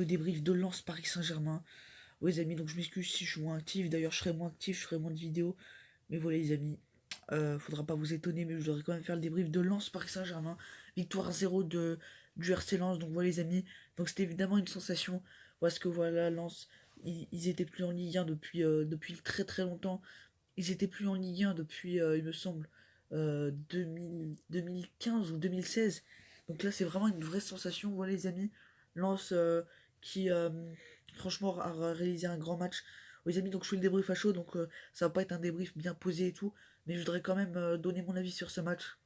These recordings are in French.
débrief de Lens Paris Saint-Germain. Ouais les amis, donc je m'excuse si je suis moins actif, d'ailleurs je serai moins actif, je ferai moins de vidéos. Mais voilà les amis, faudra pas vous étonner, mais je devrais quand même faire le débrief de Lens Paris Saint-Germain. Victoire 0 du RC Lens, donc voilà les amis. Donc c'était évidemment une sensation, parce que voilà Lens, ils étaient plus en Ligue 1 depuis très très longtemps. Ils étaient plus en Ligue 1 depuis, il me semble, 2015 ou 2016. Donc là, c'est vraiment une vraie sensation. Voilà, les amis. Lens qui, franchement, a réalisé un grand match. Ouais, les amis, donc je fais le débrief à chaud. Donc ça va pas être un débrief bien posé et tout. Mais je voudrais quand même donner mon avis sur ce match.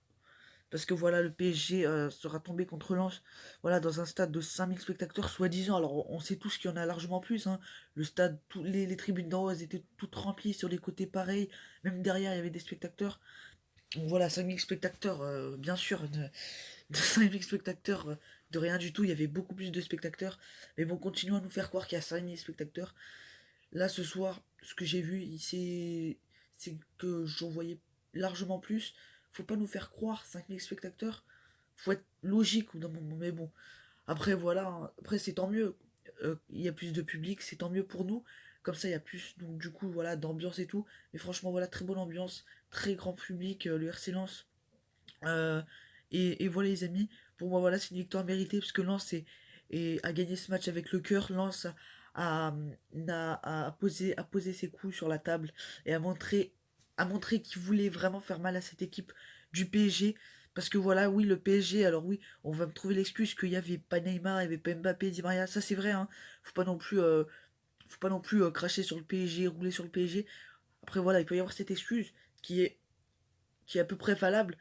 Parce que voilà, le PSG sera tombé contre Lens, voilà, dans un stade de 5000 spectateurs, soi-disant. Alors, on sait tous qu'il y en a largement plus, hein. Le stade, les tribunes d'en haut, elles étaient toutes remplies, sur les côtés pareil. Même derrière, il y avait des spectateurs. Donc voilà, 5000 spectateurs, bien sûr, de 5000 spectateurs, de rien du tout. Il y avait beaucoup plus de spectateurs. Mais bon, continuons à nous faire croire qu'il y a 5000 spectateurs. Là, ce soir, ce que j'ai vu, c'est que j'en voyais largement plus. Faut pas nous faire croire 5000 spectateurs. Faut être logique d'un moment. Mais bon, après, voilà. Après, c'est tant mieux. Il y a plus de public, c'est tant mieux pour nous. Comme ça, il y a plus, donc du coup, voilà, d'ambiance et tout. Mais franchement, voilà, très bonne ambiance. Très grand public, le RC Lens. Euh, et voilà, les amis. Pour moi, voilà, c'est une victoire méritée. Parce que Lens a gagné ce match avec le cœur. Lens a, a posé ses coups sur la table et a montré qu'il voulait vraiment faire mal à cette équipe du PSG. Parce que voilà, oui, le PSG, alors oui, on va me trouver l'excuse qu'il y avait pas Neymar, il y avait pas Mbappé, Di Maria, ça c'est vrai, hein. Faut pas non plus, faut pas non plus cracher sur le PSG, rouler sur le PSG. Après voilà, il peut y avoir cette excuse qui est, qui est à peu près valable.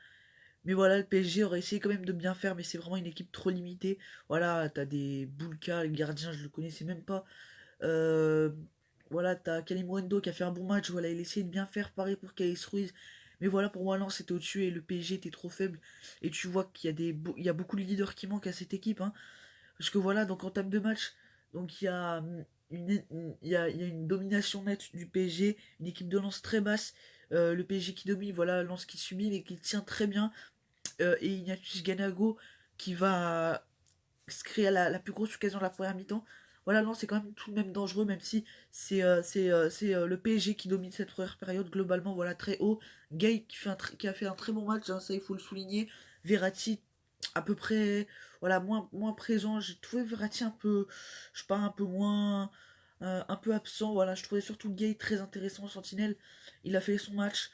Mais voilà, le PSG aurait essayé quand même de bien faire, mais c'est vraiment une équipe trop limitée. Voilà, t'as des Boulka, le gardien, je le connaissais même pas. Euh, voilà, t'as Kalimwendo qui a fait un bon match. Voilà, il essayait de bien faire, pareil pour Kaïs Ruiz. Mais voilà, pour moi, Lens était au-dessus et le PSG était trop faible. Et tu vois qu'il y a il y a beaucoup de leaders qui manquent à cette équipe, hein. Parce que voilà, donc en termes de match, donc il y a une domination nette du PSG, une équipe de Lens très basse. Le PSG qui domine, voilà, Lens qui subit, mais qui tient très bien. Et Ignatius Ganago qui va se créer la plus grosse occasion de la première mi-temps. Voilà, non, c'est quand même tout de même dangereux, même si c'est le PSG qui domine cette première période globalement, voilà, très haut. Gay qui a fait un très bon match, hein, ça il faut le souligner. Verratti, à peu près, voilà, moins présent. J'ai trouvé Verratti un peu, je sais pas, un peu moins, un peu absent. Voilà, je trouvais surtout Gay très intéressant, Sentinelle. Il a fait son match.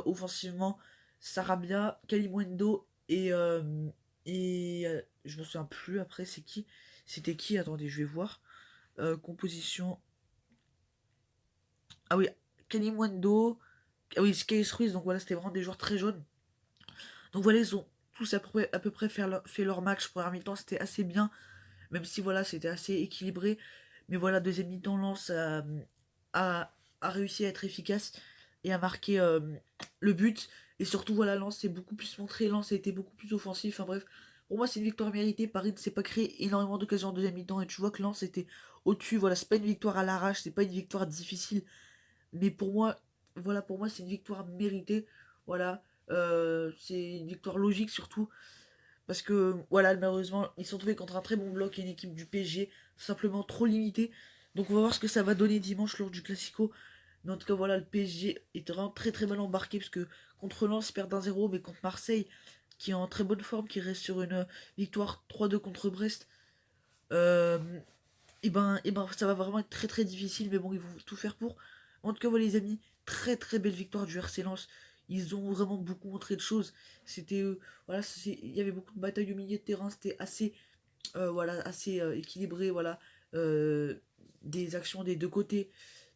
Offensivement, Sarabia, Kalimwendo je me souviens plus après c'est qui. C'était qui? Attendez, je vais voir. Composition. Ah oui, Kalimwendo. Ah oui, Sky Ruiz, donc voilà, c'était vraiment des joueurs très jaunes. Donc voilà, ils ont tous à peu près fait leur match. Première mi-temps, c'était assez bien. Même si voilà, c'était assez équilibré. Mais voilà, deuxième mi-temps, Lens a, a réussi à être efficace et à marquer le but. Et surtout, voilà, Lens s'est beaucoup plus montré, Lens a été beaucoup plus offensif. Enfin bref, pour moi, c'est une victoire méritée. Paris ne s'est pas créé énormément d'occasions en deuxième mi-temps. Et tu vois que Lens était au-dessus. Voilà, c'est pas une victoire à l'arrache, c'est pas une victoire difficile. Mais pour moi, voilà, pour moi, c'est une victoire méritée. Voilà, c'est une victoire logique surtout. Parce que, voilà, malheureusement, ils sont tombés contre un très bon bloc et une équipe du PSG simplement trop limitée. Donc, on va voir ce que ça va donner dimanche lors du Classico. Mais en tout cas, voilà, le PSG est vraiment très très mal embarqué. Parce que contre Lens, ils perdent 1-0. Mais contre Marseille, qui est en très bonne forme, qui reste sur une victoire 3-2 contre Brest, euh, et ben, ça va vraiment être très très difficile. Mais bon, ils vont tout faire pour. En tout cas, voilà, les amis, très très belle victoire du RC Lens. Ils ont vraiment beaucoup montré de choses. C'était, voilà, il y avait beaucoup de batailles au milieu de terrain. C'était assez, voilà, assez équilibré, voilà, euh, des actions des deux côtés.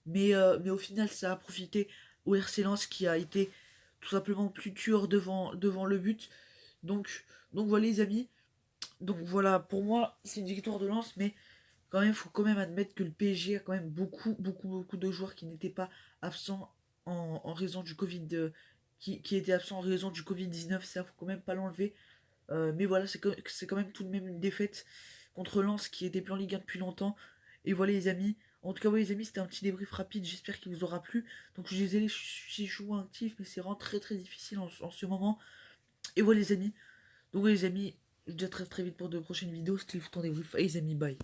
Mais au final, ça a profité au RC Lens qui a été tout simplement plus tueur devant le but. Donc voilà, les amis. Donc voilà, pour moi, c'est une victoire de Lens, mais quand même, faut quand même admettre que le PSG a quand même beaucoup de joueurs qui n'étaient pas absents en raison du Covid, qui étaient absents en raison du Covid-19, ça faut quand même pas l'enlever. Mais voilà, c'est quand même tout de même une défaite contre Lens qui était plus en Ligue 1 depuis longtemps. Et voilà les amis. En tout cas, voilà les amis, c'était un petit débrief rapide, j'espère qu'il vous aura plu. Donc je suis désolé, je suis actif, mais c'est vraiment très très difficile en ce moment. Et voilà les amis. Donc voilà les amis, je vous dis à très très vite pour de prochaines vidéos. C'était le temps débrief. Et les amis, bye.